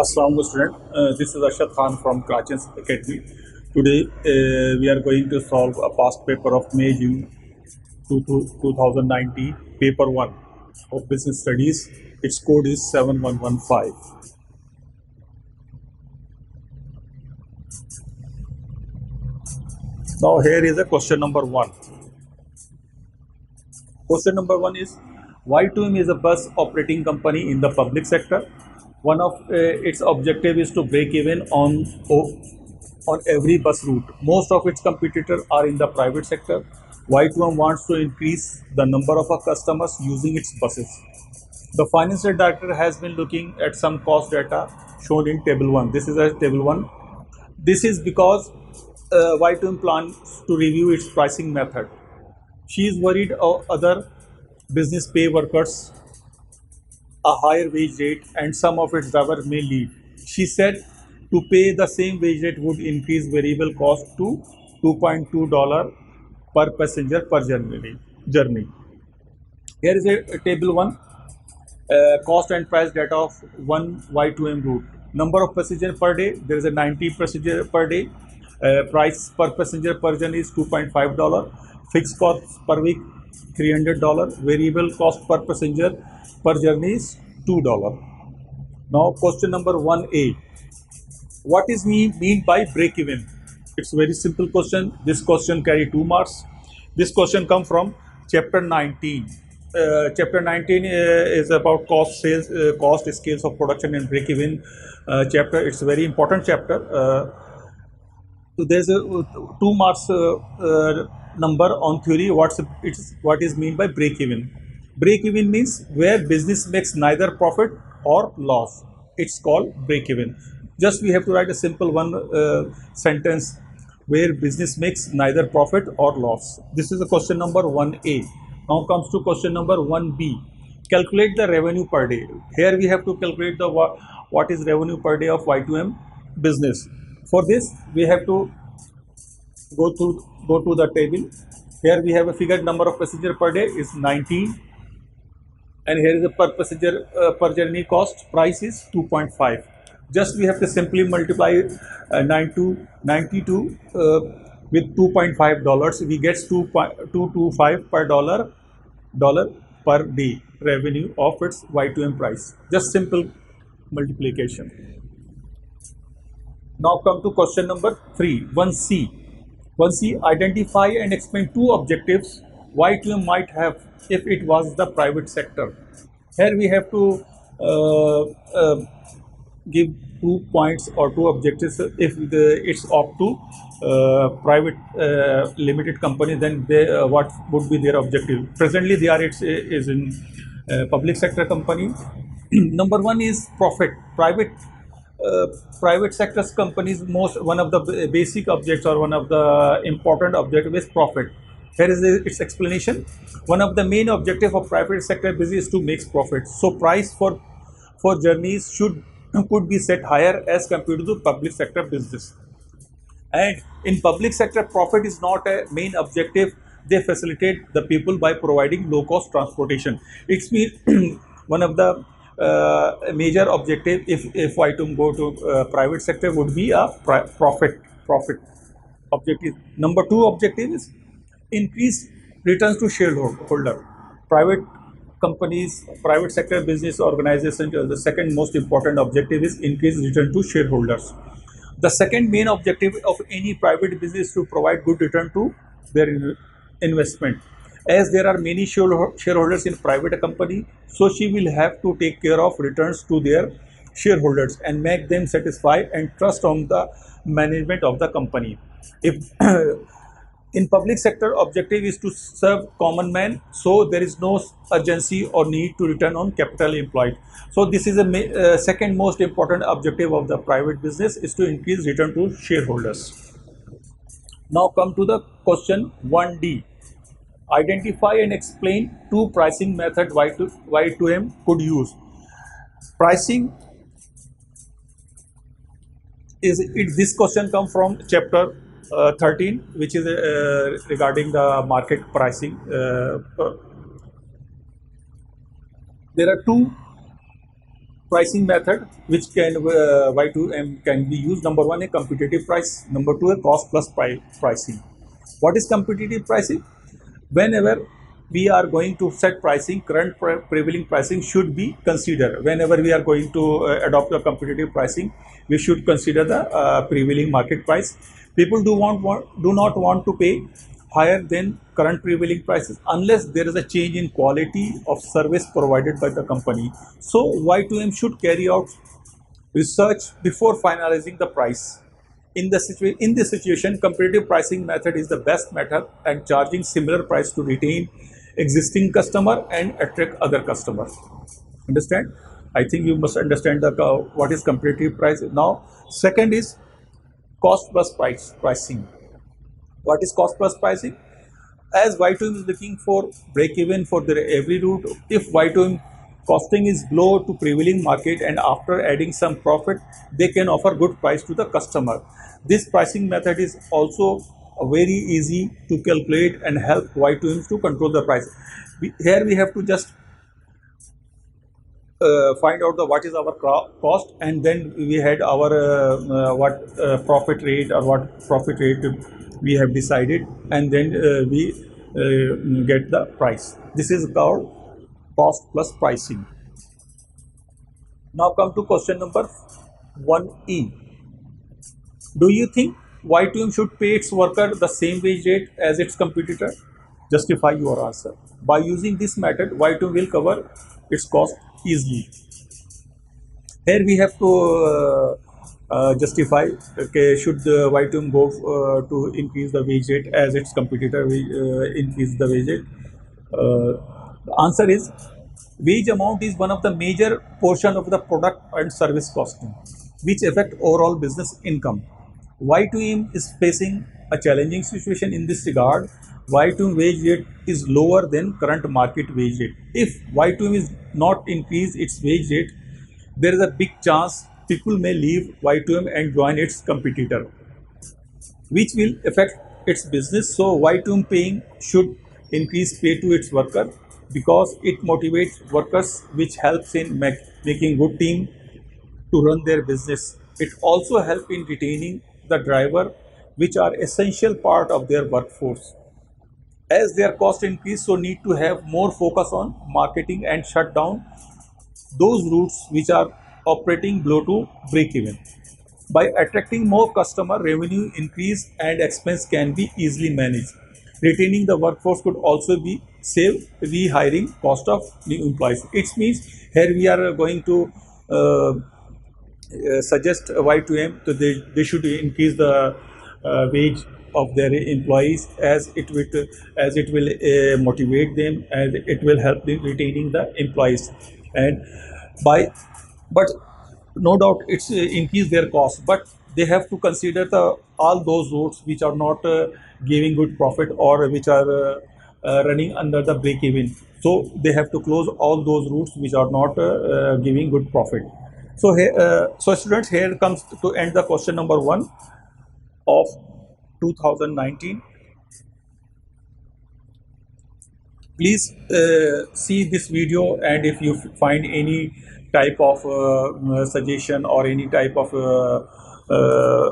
Assalamu student. This is Arshad Khan from Karachi Academy. Today we are going to solve a past paper of May June 2090, paper 1 of business studies. Its code is 7115. Now here is a question number 1. Question number 1 is Y2M is a bus operating company in the public sector. One of its objective is to break even on every bus route. Most of its competitors are in the private sector. Y2M wants to increase the number of customers using its buses. The financial director has been looking at some cost data shown in table 1. This is a table 1. This is because Y2M plans to review its pricing method. She is worried other business pay workers a higher wage rate and some of its drivers may leave. She said to pay the same wage rate would increase variable cost to $2.2 per passenger per journey. Here is a table 1, cost and price data of one Y2M route. Number of passengers per day, there is a 90 passenger per day. Price per passenger per journey is $2.5. Fixed cost per week $300. Variable cost per passenger per journey is $2. Now question number 1A. What is mean by break even? It's a very simple question. This question carry 2 marks. This question come from chapter 19. Chapter 19 is about cost scales of production and break even chapter. It's a very important chapter. So there's a 2 marks number on theory. What is mean by break even? Break even means where business makes neither profit or loss. It's called break even. Just we have to write a simple one sentence where business makes neither profit or loss. This is the question number 1A. Now comes to question number 1B. Calculate the revenue per day. Here we have to calculate the what is revenue per day of Y2M business. For this we have to go to the table. Here we have a figured number of passenger per day is 19, and here is the per passenger per journey cost price is 2.5. Just we have to simply multiply 92 with $2.5. We get 225 per dollar per day revenue of its Y2M price. Just simple multiplication. Now come to question number 3, 1C. 1C, identify and explain 2 objectives Y2M might have if it was the private sector. Here we have to give 2 points or 2 objectives. If it's up to private limited company, then what would be their objective? Presently they are is in public sector company. Number 1 is profit. Private sector's companies, one of the basic objects or one of the important objective is profit. Here is its explanation. One of the main objective of private sector business is to make profit. So price for journeys could be set higher as compared to the public sector business. And in public sector, profit is not a main objective. They facilitate the people by providing low cost transportation. It's mean one of the major objective if Y2M go to private sector would be a profit objective. Number 2 objective is increase returns to shareholder. Private sector business organization, the second most important objective is increase return to shareholders. The second main objective of any private business is to provide good return to their investment. As there are many shareholders in private company, so she will have to take care of returns to their shareholders and make them satisfied and trust on the management of the company. If in public sector, objective is to serve common man, so there is no urgency or need to return on capital employed. So this is a second most important objective of the private business is to increase return to shareholders. Now come to the question 1D. Identify and explain 2 pricing method Y2M could use. Pricing this question comes from chapter 13, which is regarding the market pricing. There are 2 pricing method which can Y2M can be used. Number one, a competitive price. Number two, a cost plus pricing. What is competitive pricing? Whenever we are going to set pricing, current prevailing pricing should be considered. Whenever we are going to adopt a competitive pricing, we should consider the prevailing market price. People do not want to pay higher than current prevailing prices unless there is a change in quality of service provided by the company. So Y2M should carry out research before finalizing the price. In this situation, competitive pricing method is the best method, and charging similar price to retain existing customer and attract other customers. Understand? I think you must understand the what is competitive price. Now, second is cost plus pricing. What is cost plus pricing? As Y2M is looking for break even for their every route, if Y2M costing is below to prevailing market and after adding some profit, they can offer good price to the customer. This pricing method is also very easy to calculate and help Y2M to control the price. Here we have to just find out the what is our cost, and then we had our what profit rate or what profit rate we have decided, and then we get the price. This is called cost plus pricing. Now come to question number 1E. Do you think Y2M should pay its worker the same wage rate as its competitor? Justify your answer. By using this method, Y2M will cover its cost easily. Here we have to justify, okay, should Y2M go to increase the wage rate as its competitor increase the wage rate? The answer is wage amount is one of the major portion of the product and service costing, which affect overall business income. Y2M is facing a challenging situation in this regard. Y2M wage rate is lower than current market wage rate. If Y2M is not increase its wage rate, there is a big chance people may leave Y2M and join its competitor, which will affect its business. So Y2M paying should increase pay to its worker because it motivates workers, which helps in making good team to run their business. It also helps in retaining the driver, which are essential part of their workforce. As their cost increase, so need to have more focus on marketing and shut down those routes which are operating below to break even. By attracting more customer, revenue increase and expense can be easily managed. Retaining the workforce could also be save rehiring cost of new employees. It means here we are going to suggest Y2M to they should increase the wage of their employees as it will motivate them, and it will help in retaining the employees. And by but no doubt it's increase their cost, but they have to consider the all those routes which are not giving good profit or which are running under the break even. So they have to close all those routes which are not giving good profit. So here, so students, here comes to end the question number 1 of 2019. Please see this video, and if you find any type of suggestion or any type of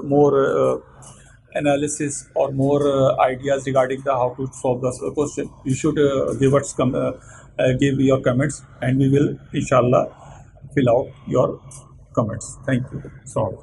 more analysis or more ideas regarding the how to solve this question, you should give your comments, and we will inshallah fill out your comments. Thank you. Sorry.